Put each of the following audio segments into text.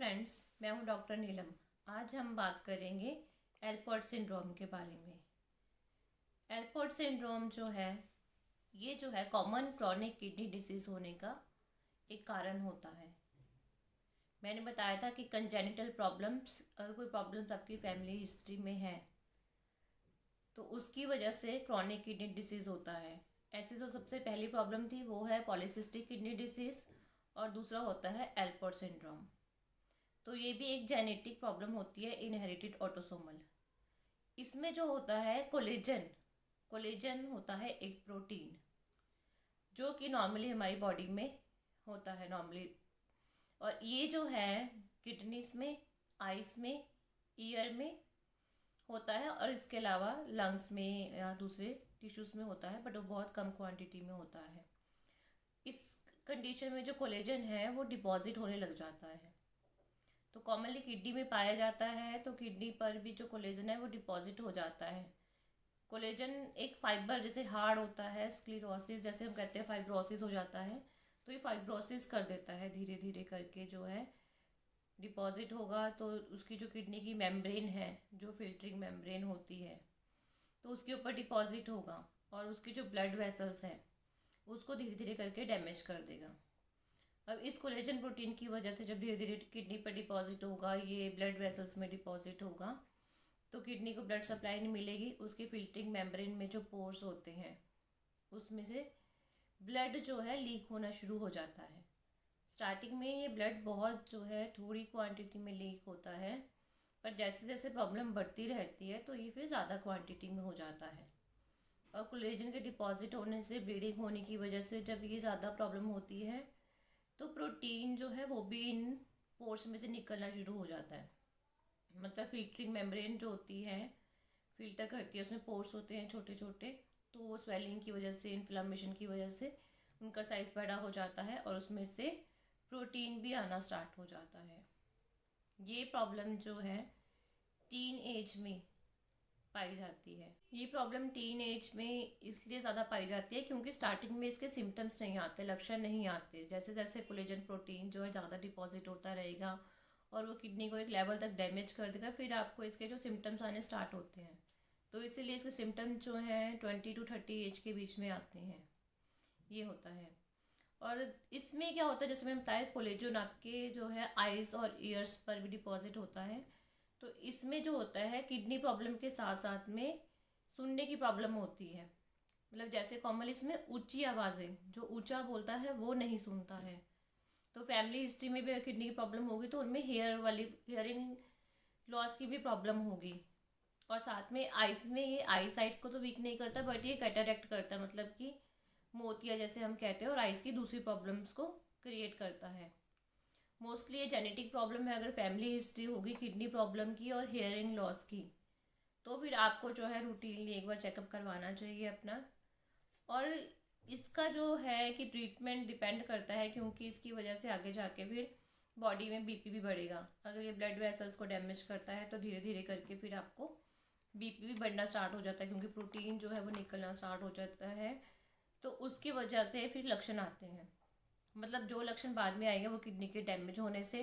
Friends, मैं हूं doctor नीलम। आज हम बात करेंगे एल्पर्ट सिंड्रोम के बारे में। एल्पर्ट सिंड्रोम जो है, ये जो है कॉमन क्रॉनिक किडनी डिसीज़ होने का एक कारण होता है। मैंने बताया था कि कंजेनिटल प्रॉब्लम्स, अगर कोई प्रॉब्लम्स आपकी फैमिली हिस्ट्री में है तो उसकी वजह से क्रॉनिक किडनी डिसीज़ होता है। ऐसी जो सबसे पहली प्रॉब्लम थी वो है पॉलीसिस्टिक किडनी डिसीज़ और दूसरा होता है एल्पर्ट सिंड्रोम। तो ये भी एक जेनेटिक प्रॉब्लम होती है, इनहेरिटेड ऑटोसोमल। इसमें जो होता है कोलेजन, कोलेजन होता है एक प्रोटीन जो कि नॉर्मली हमारी बॉडी में होता है नॉर्मली। और ये जो है किडनीज में, आइज में, ईयर में होता है और इसके अलावा लंग्स में या दूसरे टिश्यूज़ में होता है, बट वो बहुत कम क्वांटिटी में होता है। इस कंडीशन में जो कोलेजन है वो डिपॉजिट होने लग जाता है। तो कॉमनली किडनी में पाया जाता है, तो किडनी पर भी जो कोलेजन है वो डिपॉजिट हो जाता है। कोलेजन एक फाइबर जैसे हार्ड होता है, स्क्लेरोसिस जैसे हम कहते हैं फाइब्रोसिस हो जाता है, तो ये फाइब्रोसिस कर देता है धीरे धीरे करके जो है डिपॉजिट होगा। तो उसकी जो किडनी की मेम्ब्रेन है, जो फिल्टरिंग मेम्ब्रेन होती है, तो उसके ऊपर डिपॉजिट होगा और उसकी जो ब्लड वेसल्स हैं उसको धीरे धीरे करके डैमेज कर देगा। अब इस कोलेजन प्रोटीन की वजह से जब धीरे धीरे किडनी पर डिपॉजिट होगा, ये ब्लड वेसल्स में डिपॉजिट होगा, तो किडनी को ब्लड सप्लाई नहीं मिलेगी। उसकी फिल्टरिंग मेम्ब्रेन में जो पोर्स होते हैं उसमें से ब्लड जो है लीक होना शुरू हो जाता है। स्टार्टिंग में ये ब्लड बहुत जो है थोड़ी क्वांटिटी में लीक होता है, पर जैसे जैसे प्रॉब्लम बढ़ती रहती है तो ये फिर ज़्यादा क्वांटिटी में हो जाता है। और कोलेजन के डिपॉजिट होने से, ब्लीडिंग होने की वजह से जब ये ज़्यादा प्रॉब्लम होती है तो प्रोटीन जो है वो भी इन पोर्स में से निकलना शुरू हो जाता है। मतलब फिल्टरिंग मेम्ब्रेन जो होती है, फिल्टर करती है, उसमें पोर्स होते हैं छोटे छोटे, तो वो स्वेलिंग की वजह से, इन्फ्लामेशन की वजह से उनका साइज़ बड़ा हो जाता है और उसमें से प्रोटीन भी आना स्टार्ट हो जाता है। ये प्रॉब्लम जो है टीन एज में पाई जाती है। ये प्रॉब्लम टीन एज में इसलिए ज़्यादा पाई जाती है क्योंकि स्टार्टिंग में इसके सिम्टम्स नहीं आते, लक्षण नहीं आते। जैसे जैसे कोलेजन प्रोटीन जो है ज़्यादा डिपॉजिट होता रहेगा और वो किडनी को एक लेवल तक डैमेज कर देगा, फिर आपको इसके जो सिम्टम्स आने स्टार्ट होते हैं। तो इसीलिए इसके सिम्टम्स जो हैं 20 to 30 एज के बीच में आते हैं, ये होता है। और इसमें क्या होता है, जैसे मैंने बताया, कोलेजन आपके जो है आइज़ और ईयर्स पर भी डिपॉजिट होता है। तो इसमें जो होता है किडनी प्रॉब्लम के साथ साथ में सुनने की प्रॉब्लम होती है। मतलब जैसे कॉमनली इसमें ऊंची आवाज़ें, जो ऊंचा बोलता है वो नहीं सुनता है। तो फैमिली हिस्ट्री में भी किडनी की प्रॉब्लम होगी तो उनमें हियरिंग लॉस की भी प्रॉब्लम होगी। और साथ में आइस में, ये आई साइट को तो वीक नहीं करता, बट ये कैटरेक्ट करता है, मतलब कि मोतिया जैसे हम कहते हैं, और आइस की दूसरी प्रॉब्लम्स को क्रिएट करता है। मोस्टली ये जेनेटिक प्रॉब्लम है। अगर फैमिली हिस्ट्री होगी किडनी प्रॉब्लम की और हेयरिंग लॉस की, तो फिर आपको जो है रूटीनली एक बार चेकअप करवाना चाहिए अपना। और इसका जो है कि ट्रीटमेंट डिपेंड करता है, क्योंकि इसकी वजह से आगे जाके फिर बॉडी में बीपी भी बढ़ेगा। अगर ये ब्लड वेसल्स को डैमेज करता है तो धीरे धीरे करके फिर आपको बीपी भी बढ़ना स्टार्ट हो जाता है, क्योंकि प्रोटीन जो है वो निकलना स्टार्ट हो जाता है। तो उसकी वजह से फिर लक्षण आते हैं। मतलब जो लक्षण बाद में आएंगे वो किडनी के डैमेज होने से,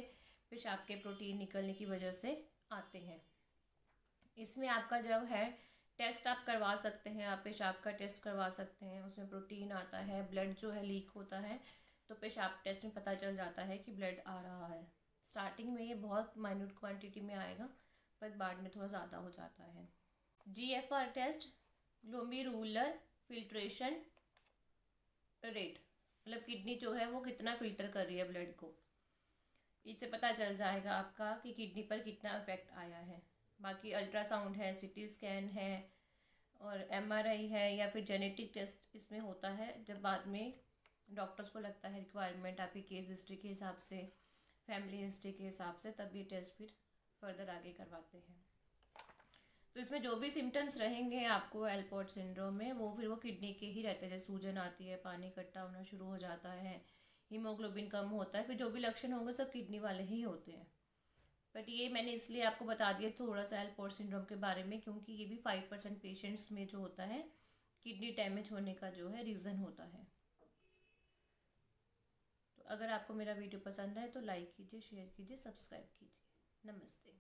पेशाब के प्रोटीन निकलने की वजह से आते हैं। इसमें आपका जो है टेस्ट आप करवा सकते हैं, आप पेशाब का टेस्ट करवा सकते हैं, उसमें प्रोटीन आता है, ब्लड जो है लीक होता है, तो पेशाब टेस्ट में पता चल जाता है कि ब्लड आ रहा है। स्टार्टिंग में ये बहुत माइन्यूट क्वांटिटी में आएगा, पर बाद में थोड़ा ज़्यादा हो जाता है। GFR test, glomerular filtration rate, मतलब किडनी जो है वो कितना फिल्टर कर रही है ब्लड को, इससे पता चल जाएगा आपका कि किडनी पर कितना इफेक्ट आया है। बाकी अल्ट्रासाउंड है, सीटी स्कैन है और MRI है, या फिर जेनेटिक टेस्ट इसमें होता है जब बाद में डॉक्टर्स को लगता है रिक्वायरमेंट आपकी केस हिस्ट्री के हिसाब से, फैमिली हिस्ट्री के हिसाब से, तब ये टेस्ट फिर फर्दर आगे करवाते हैं। तो इसमें जो भी सिम्टम्स रहेंगे आपको एल्पर्ट सिंड्रोम में, वो फिर वो किडनी के ही रहते हैं। जैसे सूजन आती है, पानी इकट्ठा होना शुरू हो जाता है, हीमोग्लोबिन कम होता है, फिर जो भी लक्षण होंगे सब किडनी वाले ही होते हैं। बट ये मैंने इसलिए आपको बता दिया थोड़ा सा एल्पर्ट सिंड्रोम के बारे में, क्योंकि ये भी 5% पेशेंट्स में जो होता है किडनी डैमेज होने का जो है रीज़न होता है। तो अगर आपको मेरा वीडियो पसंद आए तो लाइक कीजिए, शेयर कीजिए, सब्सक्राइब कीजिए। नमस्ते।